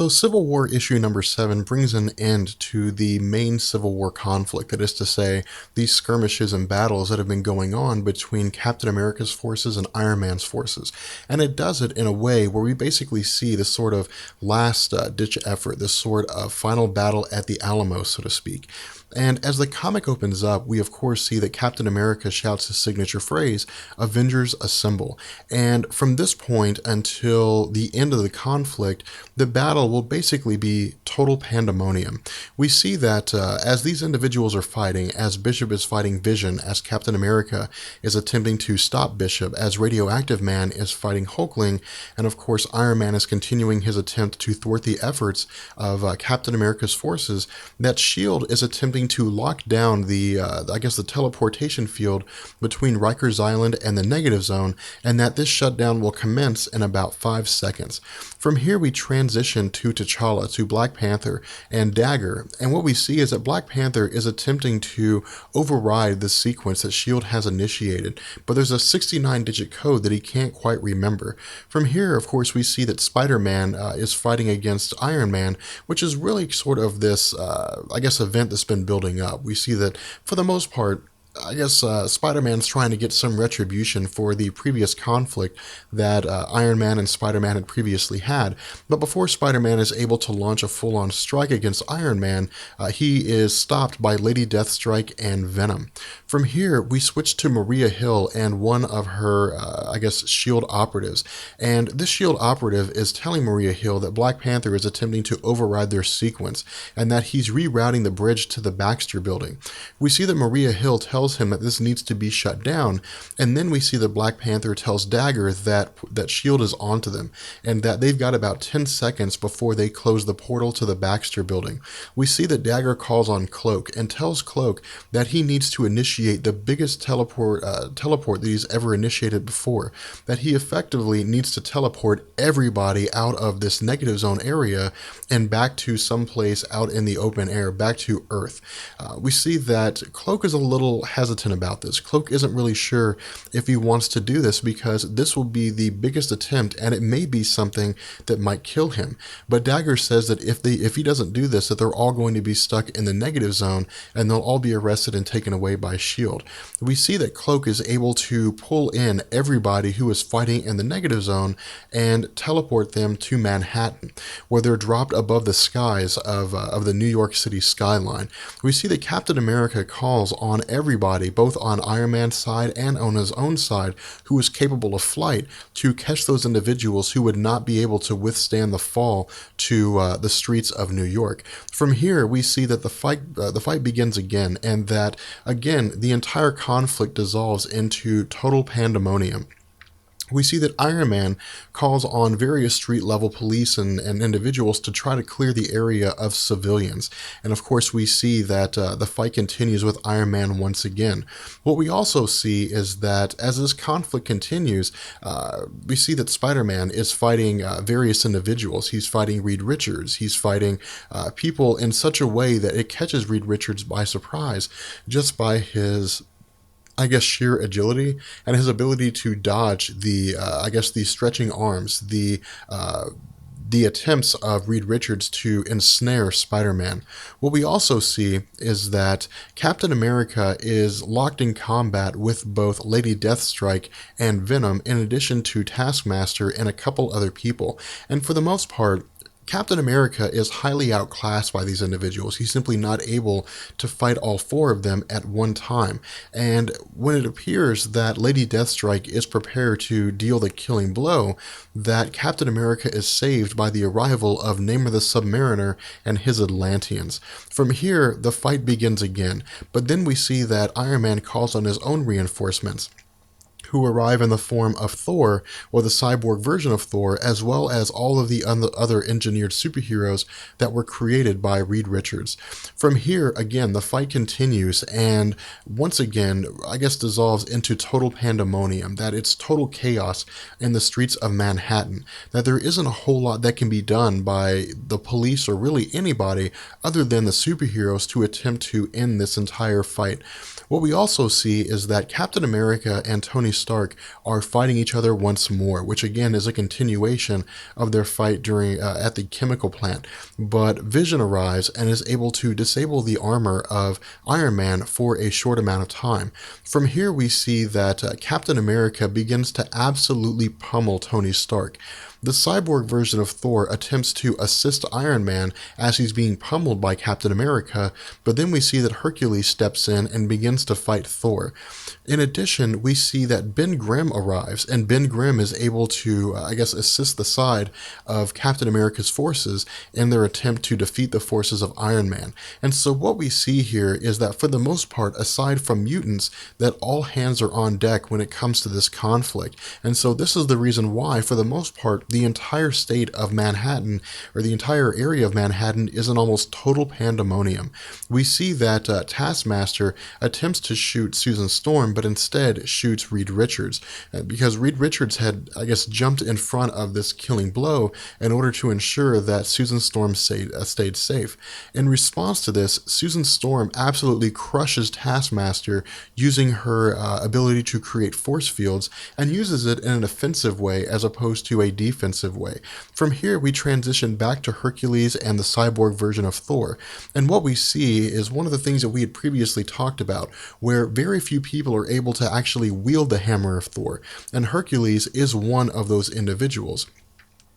So Civil War issue number 7 brings an end to the main Civil War conflict, that is to say, these skirmishes and battles that have been going on between Captain America's forces and Iron Man's forces. And it does it in a way where we basically see this sort of last-ditch effort, this sort of final battle at the Alamo, so to speak. And as the comic opens up, we of course see that Captain America shouts his signature phrase, Avengers Assemble. And from this point until the end of the conflict, the battle will basically be total pandemonium. We see that as these individuals are fighting, as Bishop is fighting Vision, as Captain America is attempting to stop Bishop, as Radioactive Man is fighting Hulkling, and of course Iron Man is continuing his attempt to thwart the efforts of Captain America's forces, that S.H.I.E.L.D. is attempting to lock down the teleportation field between Rikers Island and the Negative Zone, and that this shutdown will commence in about 5 seconds. From here we transition to T'Challa, to Black Panther, and Dagger, and what we see is that Black Panther is attempting to override the sequence that S.H.I.E.L.D. has initiated, but there's a 69-digit code that he can't quite remember. From here, of course, we see that Spider-Man is fighting against Iron Man, which is really sort of this, event that's been building up. We see that, for the most part, Spider-Man's trying to get some retribution for the previous conflict that Iron Man and Spider-Man had previously had. But before Spider-Man is able to launch a full-on strike against Iron Man, he is stopped by Lady Deathstrike and Venom. From here, we switch to Maria Hill and one of her, S.H.I.E.L.D. operatives. And this S.H.I.E.L.D. operative is telling Maria Hill that Black Panther is attempting to override their sequence, and that he's rerouting the bridge to the Baxter building. We see that Maria Hill tells him that this needs to be shut down, and then we see that Black Panther tells Dagger that S.H.I.E.L.D. is onto them, and that they've got about 10 seconds before they close the portal to the Baxter building. We see that Dagger calls on Cloak and tells Cloak that he needs to initiate the biggest teleport that he's ever initiated before, that he effectively needs to teleport everybody out of this Negative Zone area and back to someplace out in the open air, back to Earth. We see that Cloak is a little hesitant about this. Cloak isn't really sure if he wants to do this because this will be the biggest attempt and it may be something that might kill him. But Dagger says that if he doesn't do this, that they're all going to be stuck in the Negative Zone and they'll all be arrested and taken away by S.H.I.E.L.D. We see that Cloak is able to pull in everybody who is fighting in the Negative Zone and teleport them to Manhattan, where they're dropped above the skies of the New York City skyline. We see that Captain America calls on everybody, both on Iron Man's side and on his own side, who is capable of flight, to catch those individuals who would not be able to withstand the fall to the streets of New York. From here, we see that the fight begins again, and that, again, the entire conflict dissolves into total pandemonium. We see that Iron Man calls on various street-level police and individuals to try to clear the area of civilians. And of course, we see that the fight continues with Iron Man once again. What we also see is that as this conflict continues, we see that Spider-Man is fighting various individuals. He's fighting Reed Richards. He's fighting people in such a way that it catches Reed Richards by surprise just by his sheer agility and his ability to dodge the stretching arms, the attempts of Reed Richards to ensnare Spider-Man. What we also see is that Captain America is locked in combat with both Lady Deathstrike and Venom, in addition to Taskmaster and a couple other people. And for the most part, Captain America is highly outclassed by these individuals. He's simply not able to fight all four of them at one time. And when it appears that Lady Deathstrike is prepared to deal the killing blow, that Captain America is saved by the arrival of Namor the Submariner and his Atlanteans. From here, the fight begins again, but then we see that Iron Man calls on his own reinforcements, who arrive in the form of Thor, or the cyborg version of Thor, as well as all of the other engineered superheroes that were created by Reed Richards. From here, again, the fight continues, and once again, dissolves into total pandemonium, that it's total chaos in the streets of Manhattan, that there isn't a whole lot that can be done by the police or really anybody other than the superheroes to attempt to end this entire fight. What we also see is that Captain America and Tony Stark are fighting each other once more, which again is a continuation of their fight during at the chemical plant. But Vision arrives and is able to disable the armor of Iron Man for a short amount of time. From here we see that Captain America begins to absolutely pummel Tony Stark. The cyborg version of Thor attempts to assist Iron Man as he's being pummeled by Captain America, but then we see that Hercules steps in and begins to fight Thor. In addition, we see that Ben Grimm arrives, and Ben Grimm is able to, assist the side of Captain America's forces in their attempt to defeat the forces of Iron Man. And so what we see here is that for the most part, aside from mutants, that all hands are on deck when it comes to this conflict. And so this is the reason why, for the most part, the entire state of Manhattan, or the entire area of Manhattan, is an almost total pandemonium. We see that Taskmaster attempts to shoot Susan Storm, but instead shoots Reed Richards, because Reed Richards had, jumped in front of this killing blow in order to ensure that Susan Storm stayed safe. In response to this, Susan Storm absolutely crushes Taskmaster using her ability to create force fields, and uses it in an offensive way as opposed to a defensive way. From here, we transition back to Hercules and the cyborg version of Thor. And what we see is one of the things that we had previously talked about, where very few people are able to actually wield the hammer of Thor. And Hercules is one of those individuals.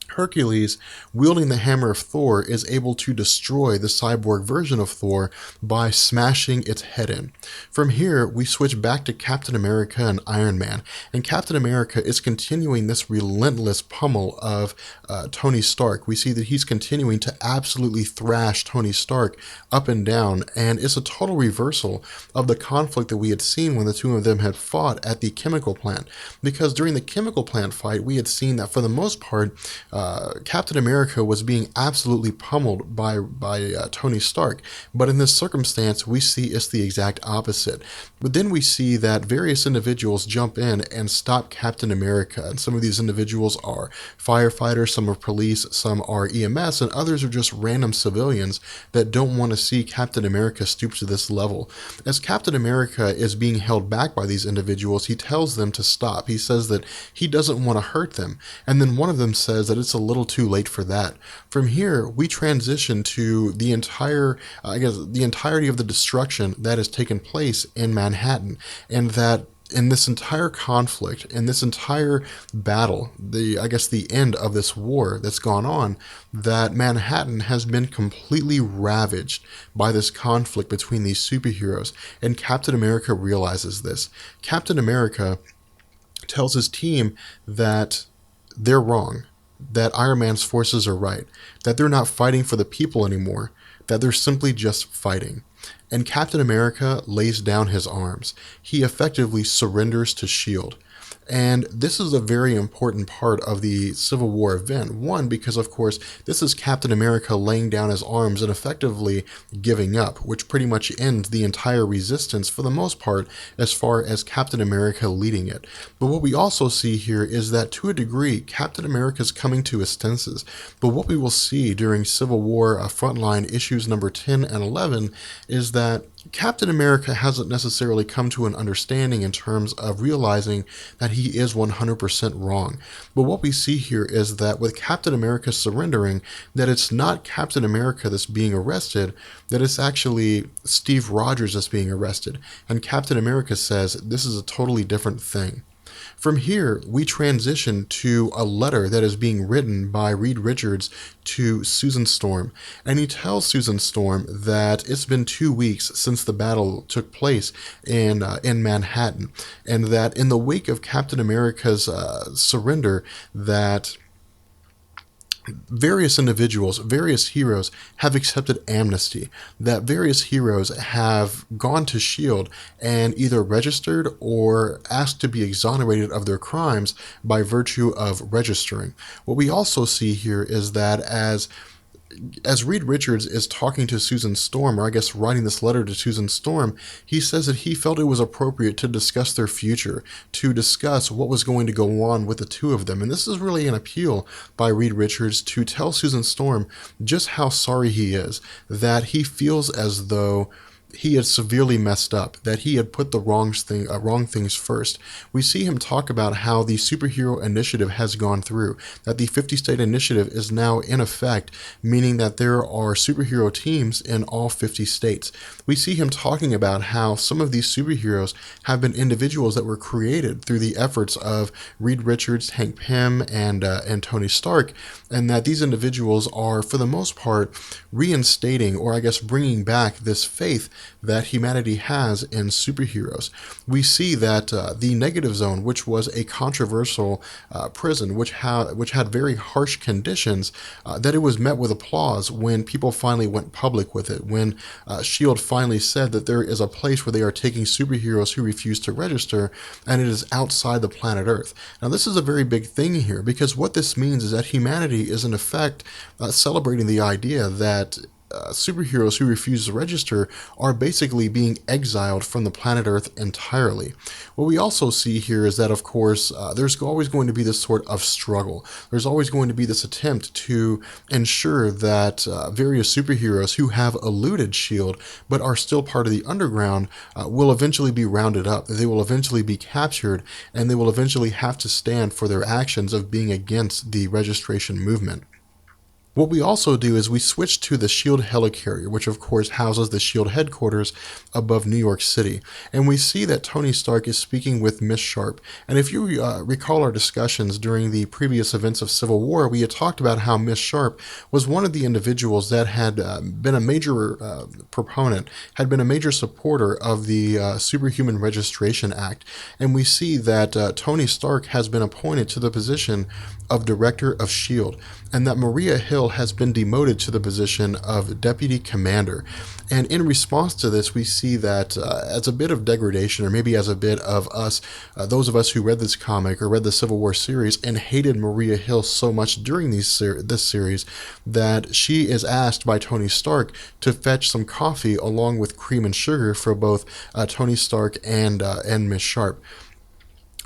Hercules, wielding the hammer of Thor, is able to destroy the cyborg version of Thor by smashing its head in. From here, we switch back to Captain America and Iron Man, and Captain America is continuing this relentless pummel of Tony Stark. We see that he's continuing to absolutely thrash Tony Stark up and down, and it's a total reversal of the conflict that we had seen when the two of them had fought at the chemical plant. Because during the chemical plant fight, we had seen that for the most part, Captain America was being absolutely pummeled by Tony Stark, but in this circumstance we see it's the exact opposite. But then we see that various individuals jump in and stop Captain America, and some of these individuals are firefighters, some are police, some are EMS, and others are just random civilians that don't want to see Captain America stoop to this level. As Captain America is being held back by these individuals, he tells them to stop. He says that he doesn't want to hurt them, and then one of them says that it's a little too late for that. From here, we transition to the entirety of the destruction that has taken place in Manhattan, and that in this entire conflict, in this entire battle, the end of this war that's gone on, that Manhattan has been completely ravaged by this conflict between these superheroes, and Captain America realizes this. Captain America tells his team that they're wrong, that Iron Man's forces are right, that they're not fighting for the people anymore, that they're simply just fighting. And Captain America lays down his arms. He effectively surrenders to S.H.I.E.L.D. And this is a very important part of the Civil War event. One, because of course, this is Captain America laying down his arms and effectively giving up, which pretty much ends the entire resistance for the most part as far as Captain America leading it. But what we also see here is that to a degree, Captain America is coming to his senses. But what we will see during Civil War Frontline issues number 10 and 11 is that Captain America hasn't necessarily come to an understanding in terms of realizing that he is 100% wrong. But what we see here is that with Captain America surrendering, that it's not Captain America that's being arrested, that it's actually Steve Rogers that's being arrested. And Captain America says this is a totally different thing. From here, we transition to a letter that is being written by Reed Richards to Susan Storm, and he tells Susan Storm that it's been 2 weeks since the battle took place in Manhattan, and that in the wake of Captain America's surrender, that various individuals, various heroes have accepted amnesty, that various heroes have gone to S.H.I.E.L.D. and either registered or asked to be exonerated of their crimes by virtue of registering. What we also see here is that as Reed Richards is talking to Susan Storm, or writing this letter to Susan Storm, he says that he felt it was appropriate to discuss their future, to discuss what was going to go on with the two of them. And this is really an appeal by Reed Richards to tell Susan Storm just how sorry he is, that he feels as though he had severely messed up, that he had put the wrong things first. We see him talk about how the superhero initiative has gone through, that the 50-state initiative is now in effect, meaning that there are superhero teams in all 50 states. We see him talking about how some of these superheroes have been individuals that were created through the efforts of Reed Richards, Hank Pym, and Tony Stark, and that these individuals are, for the most part, reinstating, or I guess bringing back, this faith that humanity has in superheroes. We see that the Negative Zone, which was a controversial prison, which had very harsh conditions, that it was met with applause when people finally went public with it, when S.H.I.E.L.D. finally said that there is a place where they are taking superheroes who refuse to register, and it is outside the planet Earth. Now, this is a very big thing here, because what this means is that humanity is in effect celebrating the idea that superheroes who refuse to register are basically being exiled from the planet Earth entirely. What we also see here is that, of course, there's always going to be this sort of struggle. There's always going to be this attempt to ensure that various superheroes who have eluded S.H.I.E.L.D. but are still part of the underground will eventually be rounded up. They will eventually be captured, and they will eventually have to stand for their actions of being against the registration movement. What we also do is we switch to the S.H.I.E.L.D. helicarrier, which of course houses the S.H.I.E.L.D. headquarters above New York City. And we see that Tony Stark is speaking with Miss Sharp. And if you recall our discussions during the previous events of Civil War, we had talked about how Miss Sharp was one of the individuals that had been a major proponent, had been a major supporter of the Superhuman Registration Act. And we see that Tony Stark has been appointed to the position of Director of S.H.I.E.L.D., and that Maria Hill has been demoted to the position of Deputy Commander. And in response to this, we see that as a bit of degradation, or maybe as a bit of us, those of us who read this comic or read the Civil War series and hated Maria Hill so much during this series, that she is asked by Tony Stark to fetch some coffee along with cream and sugar for both Tony Stark and Miss Sharp.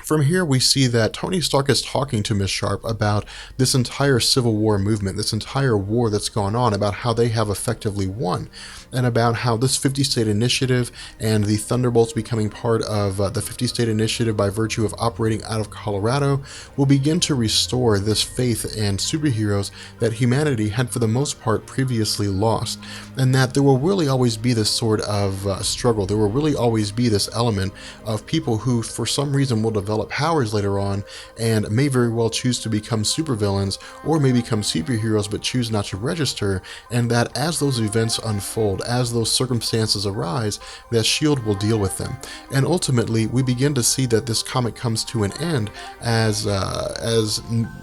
From here, we see that Tony Stark is talking to Miss Sharp about this entire Civil War movement, this entire war that's gone on, about how they have effectively won, and about how this 50-state initiative and the Thunderbolts becoming part of the 50-state initiative by virtue of operating out of Colorado will begin to restore this faith in superheroes that humanity had for the most part previously lost, and that there will really always be this sort of struggle. There will really always be this element of people who for some reason will develop powers later on and may very well choose to become supervillains or may become superheroes but choose not to register, and that as those events unfold, as those circumstances arise, that S.H.I.E.L.D. will deal with them. And ultimately, we begin to see that this comic comes to an end as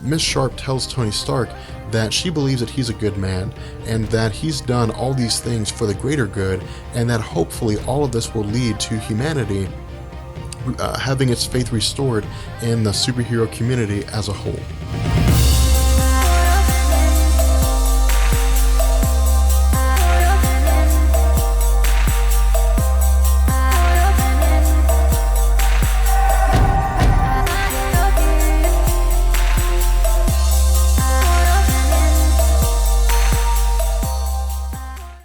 Miss Sharp tells Tony Stark that she believes that he's a good man and that he's done all these things for the greater good, and that hopefully all of this will lead to humanity having its faith restored in the superhero community as a whole.